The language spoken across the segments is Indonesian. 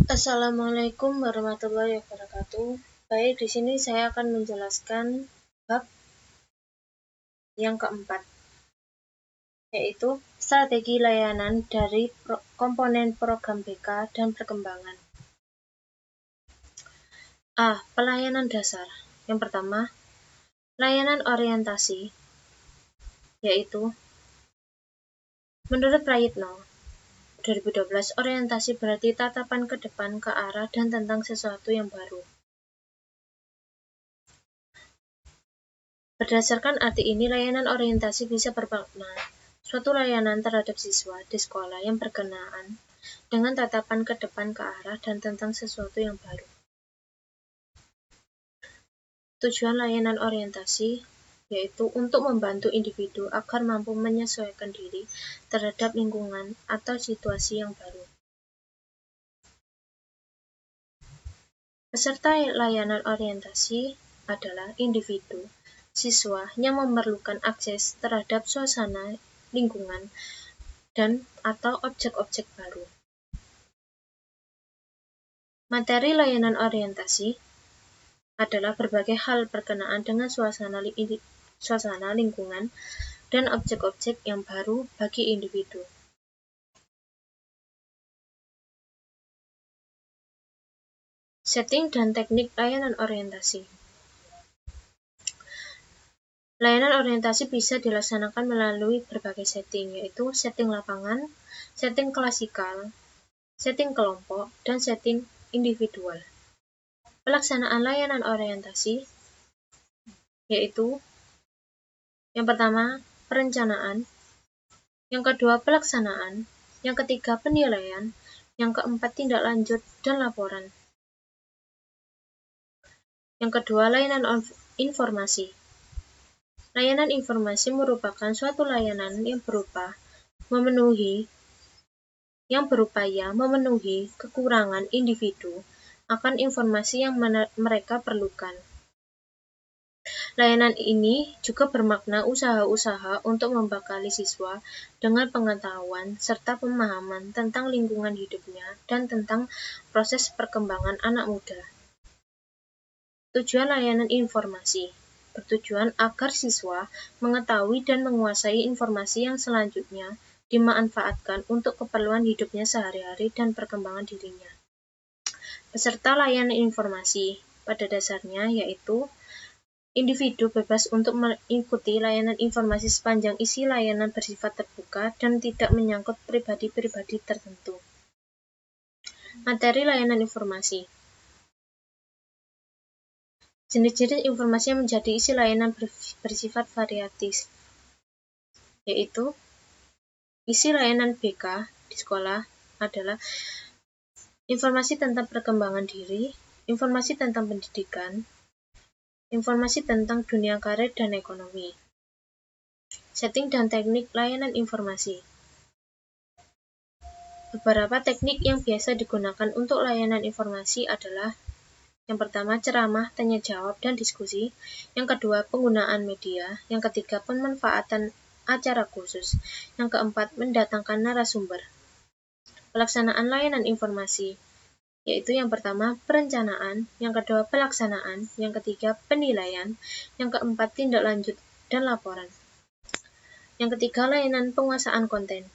Assalamualaikum warahmatullahi wabarakatuh. Baik, di sini saya akan menjelaskan bab yang keempat, yaitu strategi layanan dari komponen program BK dan perkembangan. A. Pelayanan dasar. Yang pertama, layanan orientasi, yaitu menurut Prayitno 2012, orientasi berarti tatapan ke depan, ke arah, dan tentang sesuatu yang baru. Berdasarkan arti ini, layanan orientasi bisa bermakna suatu layanan terhadap siswa di sekolah yang berkenaan dengan tatapan ke depan, ke arah, dan tentang sesuatu yang baru. Tujuan layanan orientasi yaitu untuk membantu individu agar mampu menyesuaikan diri terhadap lingkungan atau situasi yang baru. Peserta layanan orientasi adalah individu, siswa yang memerlukan akses terhadap suasana lingkungan dan atau objek-objek baru. Materi layanan orientasi adalah berbagai hal berkenaan dengan suasana lingkungan dan objek-objek yang baru bagi individu. Setting dan teknik layanan orientasi. Layanan orientasi bisa dilaksanakan melalui berbagai setting, yaitu setting lapangan, setting klasikal, setting kelompok, dan setting individual. Pelaksanaan layanan orientasi yaitu yang pertama, perencanaan, yang kedua, pelaksanaan, yang ketiga, penilaian, yang keempat, tindak lanjut dan laporan. Yang kedua, layanan informasi. Layanan informasi merupakan suatu layanan yang berupaya memenuhi kekurangan individu akan informasi yang mereka perlukan. Layanan ini juga bermakna usaha-usaha untuk membekali siswa dengan pengetahuan serta pemahaman tentang lingkungan hidupnya dan tentang proses perkembangan anak muda. Tujuan layanan informasi bertujuan agar siswa mengetahui dan menguasai informasi yang selanjutnya dimanfaatkan untuk keperluan hidupnya sehari-hari dan perkembangan dirinya. Peserta layanan informasi pada dasarnya yaitu individu bebas untuk mengikuti layanan informasi sepanjang isi layanan bersifat terbuka dan tidak menyangkut pribadi-pribadi tertentu. Materi layanan informasi. Jenis-jenis informasi yang menjadi isi layanan bersifat variatif, yaitu isi layanan BK di sekolah adalah informasi tentang perkembangan diri, informasi tentang pendidikan, informasi tentang dunia karir dan ekonomi. Setting dan teknik layanan informasi. Beberapa teknik yang biasa digunakan untuk layanan informasi adalah yang pertama, ceramah, tanya jawab, dan diskusi. Yang kedua, penggunaan media. Yang ketiga, pemanfaatan acara khusus. Yang keempat, mendatangkan narasumber. Pelaksanaan layanan informasi, yaitu yang pertama, perencanaan. Yang kedua, pelaksanaan. Yang ketiga, penilaian. Yang keempat, tindak lanjut dan laporan. Yang ketiga, layanan penguasaan konten.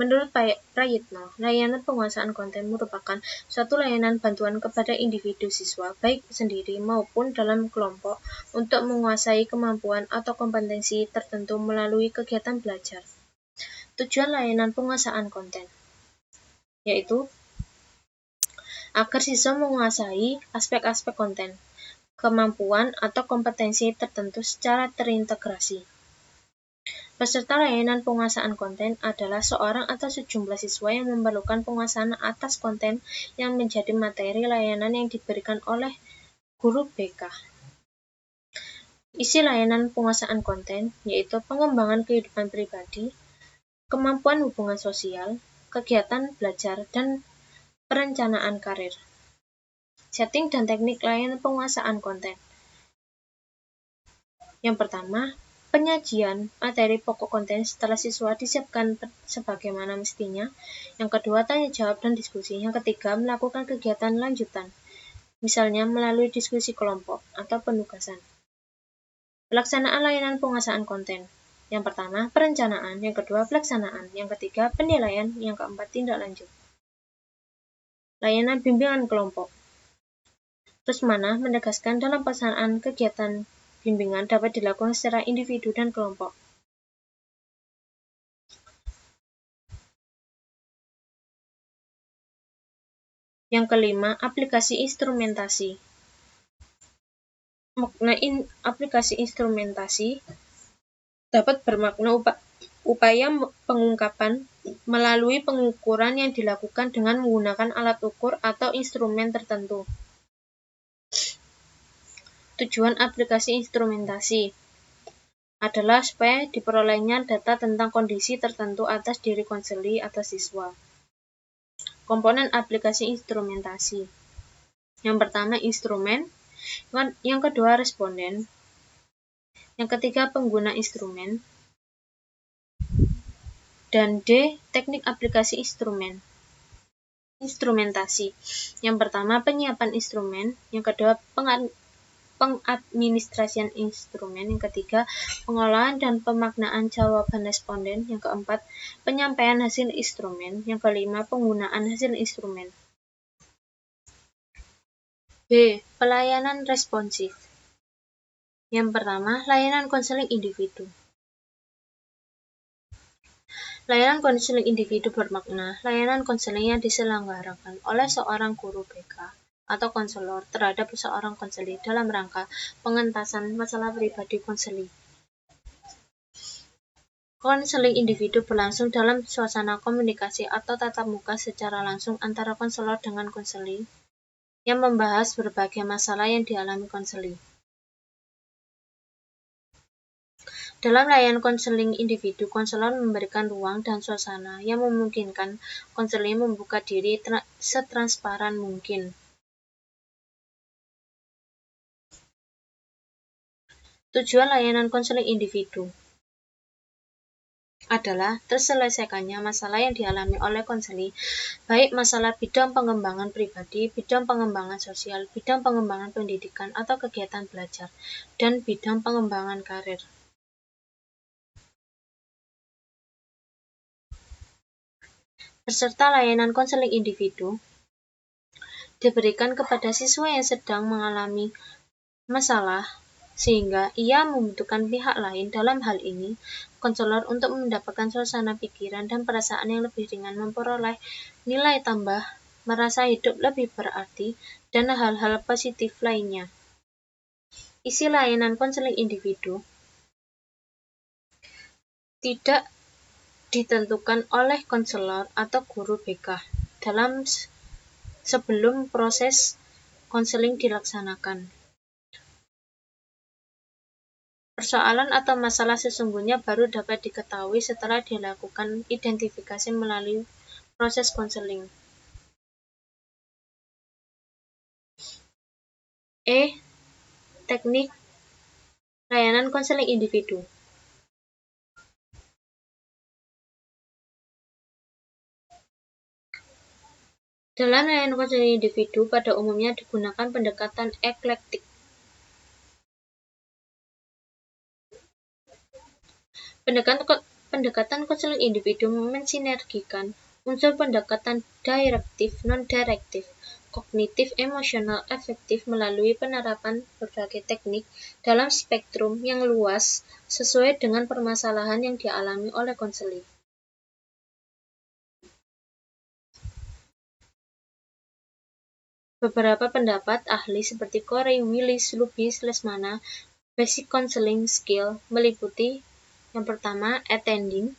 Menurut Prayitno, layanan penguasaan konten merupakan suatu layanan bantuan kepada individu siswa, baik sendiri maupun dalam kelompok, untuk menguasai kemampuan atau kompetensi tertentu melalui kegiatan belajar. Tujuan layanan penguasaan konten, yaitu agar siswa menguasai aspek-aspek konten, kemampuan atau kompetensi tertentu secara terintegrasi. Peserta layanan penguasaan konten adalah seorang atau sejumlah siswa yang memerlukan penguasaan atas konten yang menjadi materi layanan yang diberikan oleh guru BK. Isi layanan penguasaan konten yaitu pengembangan kehidupan pribadi, kemampuan hubungan sosial, kegiatan belajar, dan perencanaan karir. Setting dan teknik layanan penguasaan konten. Yang pertama, penyajian materi pokok konten setelah siswa disiapkan sebagaimana mestinya. Yang kedua, tanya jawab dan diskusi. Yang ketiga, melakukan kegiatan lanjutan, misalnya melalui diskusi kelompok atau penugasan. Pelaksanaan layanan penguasaan konten. Yang pertama, perencanaan. Yang kedua, pelaksanaan. Yang ketiga, penilaian. Yang keempat, tindak lanjut. Layanan bimbingan kelompok. Rusmana menegaskan dalam pelaksanaan kegiatan bimbingan dapat dilakukan secara individu dan kelompok. Yang kelima, aplikasi instrumentasi. Makna aplikasi instrumentasi dapat bermakna upaya pengungkapan melalui pengukuran yang dilakukan dengan menggunakan alat ukur atau instrumen tertentu. Tujuan aplikasi instrumentasi adalah supaya diperolehnya data tentang kondisi tertentu atas diri konseli atau siswa. Komponen aplikasi instrumentasi. Yang pertama, instrumen. Yang kedua, responden. Yang ketiga, pengguna instrumen. Dan D, teknik aplikasi instrumen. Instrumentasi. Yang pertama, penyiapan instrumen. Yang kedua, pengadministrasian instrumen. Yang ketiga, pengolahan dan pemaknaan jawaban responden. Yang keempat, penyampaian hasil instrumen. Yang kelima, penggunaan hasil instrumen. B. Pelayanan responsif. Yang pertama, layanan konseling individu. Layanan konseling individu bermakna layanan konseling yang diselenggarakan oleh seorang guru BK atau konselor terhadap seorang konseli dalam rangka pengentasan masalah pribadi konseli. Konseling individu berlangsung dalam suasana komunikasi atau tatap muka secara langsung antara konselor dengan konseli yang membahas berbagai masalah yang dialami konseli. Dalam layanan konseling individu, konselor memberikan ruang dan suasana yang memungkinkan konseli membuka diri setransparan mungkin. Tujuan layanan konseling individu adalah terselesaikannya masalah yang dialami oleh konseli, baik masalah bidang pengembangan pribadi, bidang pengembangan sosial, bidang pengembangan pendidikan atau kegiatan belajar, dan bidang pengembangan karir. Peserta layanan konseling individu diberikan kepada siswa yang sedang mengalami masalah, sehingga ia membutuhkan pihak lain, dalam hal ini konselor, untuk mendapatkan suasana pikiran dan perasaan yang lebih ringan, memperoleh nilai tambah, merasa hidup lebih berarti, dan hal-hal positif lainnya. Isi layanan konseling individu tidak ditentukan oleh konselor atau guru BK sebelum proses konseling dilaksanakan. Persoalan atau masalah sesungguhnya baru dapat diketahui setelah dilakukan identifikasi melalui proses konseling. E. Teknik layanan konseling individu. Dalam layanan konseling individu, pada umumnya digunakan pendekatan eklektik. Pendekatan konseling individu mensinergikan unsur pendekatan direktif, non-direktif, kognitif, emosional, afektif melalui penerapan berbagai teknik dalam spektrum yang luas sesuai dengan permasalahan yang dialami oleh konseli. Beberapa pendapat ahli seperti Corey, Willis, Lubis, Lesmana, basic counseling skill meliputi: yang pertama, attending.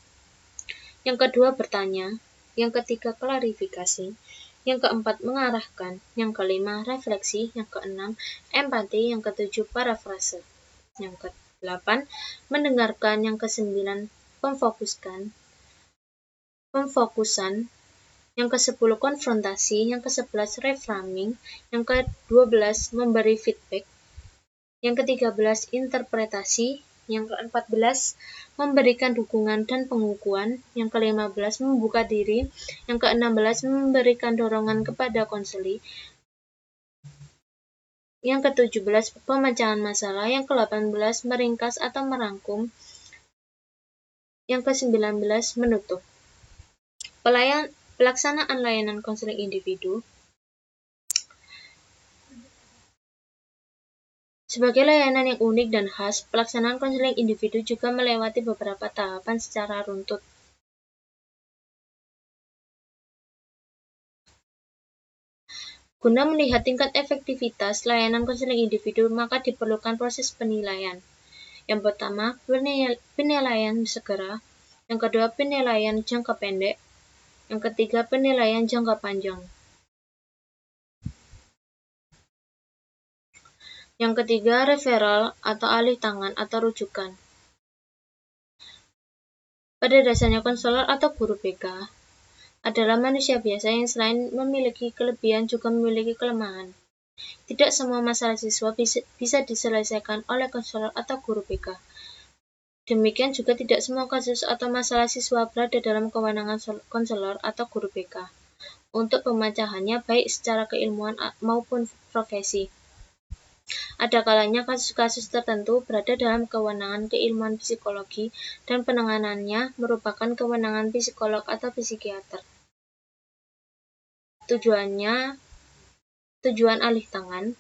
Yang kedua, bertanya. Yang ketiga, klarifikasi. Yang keempat, mengarahkan. Yang kelima, refleksi. Yang keenam, empati. Yang ketujuh, parafrase. Yang kedelapan, mendengarkan. Yang kesembilan, pemfokusan. Yang ke-10, konfrontasi. Yang ke-11, reframing. Yang ke-12, memberi feedback. Yang ke-13, interpretasi. Yang ke-14, memberikan dukungan dan pengukuhan. Yang ke-15, membuka diri. Yang ke-16, memberikan dorongan kepada konseli. Yang ke-17, pemecahan masalah. Yang ke-18, meringkas atau merangkum. Yang ke-19, menutup. Pelaksanaan layanan konseling individu. Sebagai layanan yang unik dan khas, pelaksanaan konseling individu juga melewati beberapa tahapan secara runtut. Guna melihat tingkat efektivitas layanan konseling individu, maka diperlukan proses penilaian. Yang pertama, penilaian segera. Yang kedua, penilaian jangka pendek. Yang ketiga, penilaian jangka panjang. Yang ketiga, referral atau alih tangan atau rujukan. Pada dasarnya, konselor atau guru BK adalah manusia biasa yang selain memiliki kelebihan juga memiliki kelemahan. Tidak semua masalah siswa bisa diselesaikan oleh konselor atau guru BK. Demikian juga tidak semua kasus atau masalah siswa berada dalam kewenangan konselor atau guru BK untuk pemecahannya baik secara keilmuan maupun profesi. Ada kalanya kasus-kasus tertentu berada dalam kewenangan keilmuan psikologi dan penanganannya merupakan kewenangan psikolog atau psikiater. Tujuan alih tangan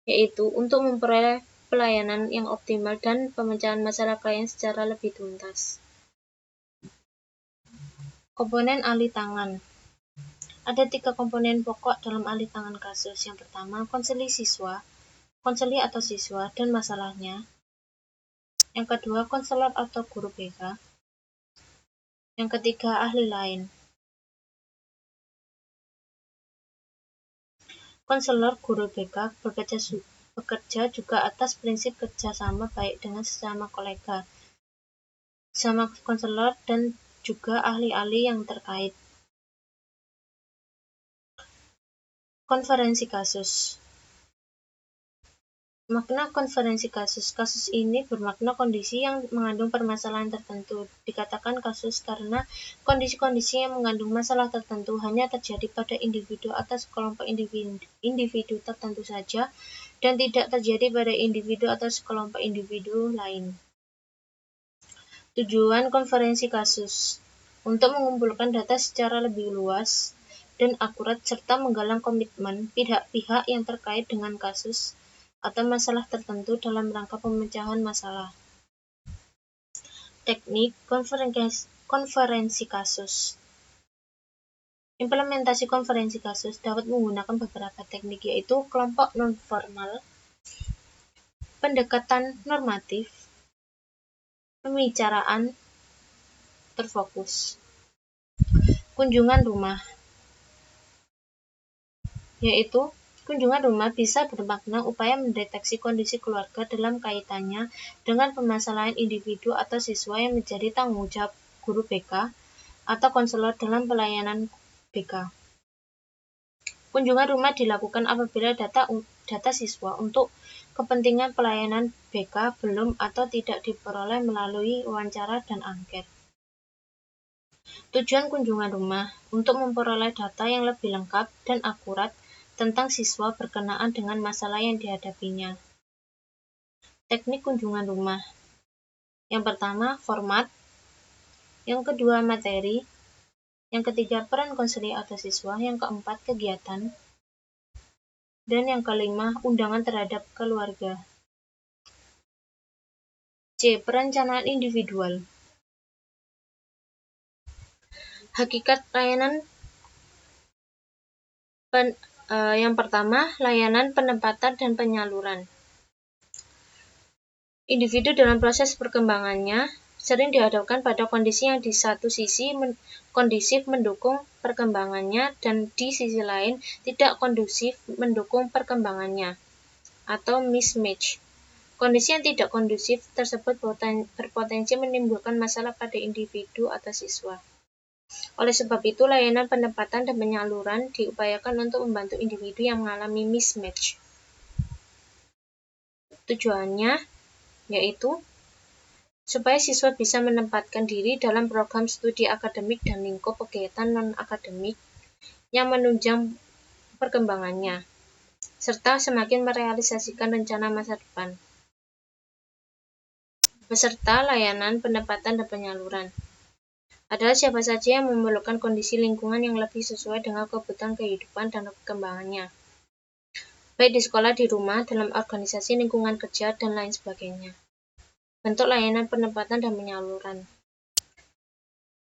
yaitu untuk memperoleh pelayanan yang optimal dan pemecahan masalah klien secara lebih tuntas. Komponen alih tangan. Ada 3 komponen pokok dalam alih tangan kasus. Yang pertama, konseli atau siswa dan masalahnya. Yang kedua, konselor atau guru BK. Yang ketiga, ahli lain. Konselor guru BK bekerja juga atas prinsip kerjasama baik dengan sesama kolega, sama konselor dan juga ahli-ahli yang terkait. Konferensi kasus. Makna konferensi kasus. Kasus ini bermakna kondisi yang mengandung permasalahan tertentu. Dikatakan kasus karena kondisi-kondisi yang mengandung masalah tertentu hanya terjadi pada individu atau sekelompok individu tertentu saja dan tidak terjadi pada individu atau sekelompok individu lain. Tujuan konferensi kasus untuk mengumpulkan data secara lebih luas dan akurat serta menggalang komitmen pihak-pihak yang terkait dengan kasus atau masalah tertentu dalam rangka pemecahan masalah. Teknik konferensi kasus. Implementasi konferensi kasus dapat menggunakan beberapa teknik, yaitu kelompok non-formal, pendekatan normatif, pembicaraan terfokus. Kunjungan rumah, yaitu kunjungan rumah bisa bermakna upaya mendeteksi kondisi keluarga dalam kaitannya dengan permasalahan individu atau siswa yang menjadi tanggung jawab guru BK atau konselor dalam pelayanan BK. Kunjungan rumah dilakukan apabila data siswa untuk kepentingan pelayanan BK belum atau tidak diperoleh melalui wawancara dan angket. Tujuan kunjungan rumah untuk memperoleh data yang lebih lengkap dan akurat tentang siswa berkenaan dengan masalah yang dihadapinya. Teknik kunjungan rumah. Yang pertama, format. Yang kedua, materi. Yang ketiga, peran konseli atau siswa. Yang keempat, kegiatan. Dan yang kelima, undangan terhadap keluarga. C. Perencanaan individual. Hakikat layanan yang pertama, layanan penempatan dan penyaluran. Individu dalam proses perkembangannya sering dihadapkan pada kondisi yang di satu sisi kondusif mendukung perkembangannya dan di sisi lain tidak kondusif mendukung perkembangannya, atau mismatch. Kondisi yang tidak kondusif tersebut berpotensi menimbulkan masalah pada individu atau siswa. Oleh sebab itu, layanan penempatan dan penyaluran diupayakan untuk membantu individu yang mengalami mismatch. Tujuannya yaitu supaya siswa bisa menempatkan diri dalam program studi akademik dan lingkup kegiatan non-akademik yang menunjang perkembangannya, serta semakin merealisasikan rencana masa depan. Beserta layanan penempatan dan penyaluran adalah siapa saja yang memerlukan kondisi lingkungan yang lebih sesuai dengan kebutuhan kehidupan dan perkembangannya, baik di sekolah, di rumah, dalam organisasi, lingkungan kerja, dan lain sebagainya. Bentuk layanan penempatan dan penyaluran,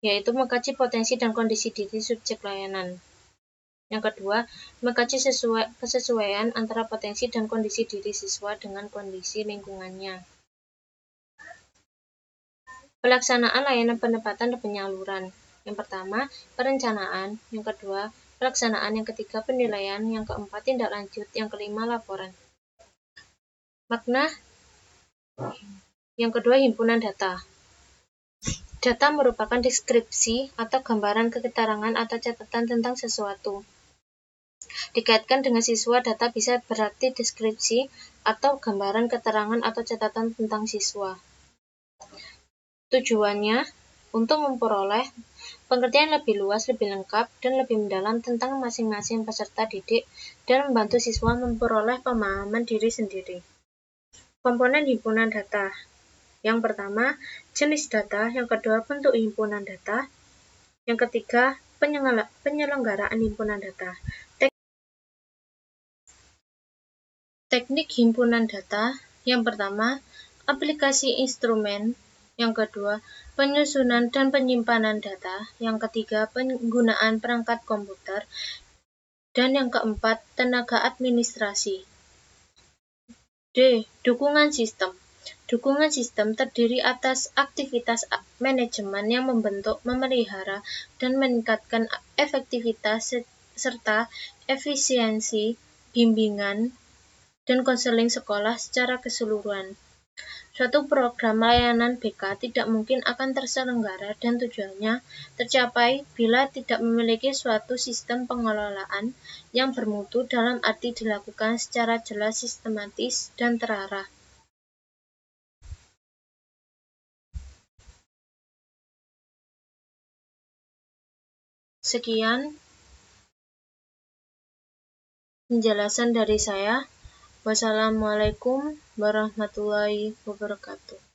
yaitu mengkaji potensi dan kondisi diri subjek layanan. Yang kedua, mengkaji kesesuaian antara potensi dan kondisi diri siswa dengan kondisi lingkungannya. Pelaksanaan layanan penempatan dan penyaluran. Yang pertama, perencanaan. Yang kedua, pelaksanaan. Yang ketiga, penilaian. Yang keempat, tindak lanjut. Yang kelima, laporan. Makna yang kedua, himpunan data. Data merupakan deskripsi atau gambaran keterangan atau catatan tentang sesuatu. Dikaitkan dengan siswa, data bisa berarti deskripsi atau gambaran keterangan atau catatan tentang siswa. Tujuannya untuk memperoleh pengertian lebih luas, lebih lengkap, dan lebih mendalam tentang masing-masing peserta didik dan membantu siswa memperoleh pemahaman diri sendiri. Komponen himpunan data. Yang pertama, jenis data. Yang kedua, bentuk himpunan data. Yang ketiga, penyelenggaraan himpunan data. Teknik himpunan data. Yang pertama, aplikasi instrumen. Yang kedua, penyusunan dan penyimpanan data. Yang ketiga, penggunaan perangkat komputer. Dan yang keempat, tenaga administrasi. D. Dukungan sistem. Dukungan sistem terdiri atas aktivitas manajemen yang membentuk, memelihara, dan meningkatkan efektivitas serta efisiensi bimbingan dan konseling sekolah secara keseluruhan. Suatu program layanan BK tidak mungkin akan terselenggara dan tujuannya tercapai bila tidak memiliki suatu sistem pengelolaan yang bermutu dalam arti dilakukan secara jelas, sistematis, dan terarah. Sekian penjelasan dari saya. Wassalamualaikum warahmatullahi wabarakatuh.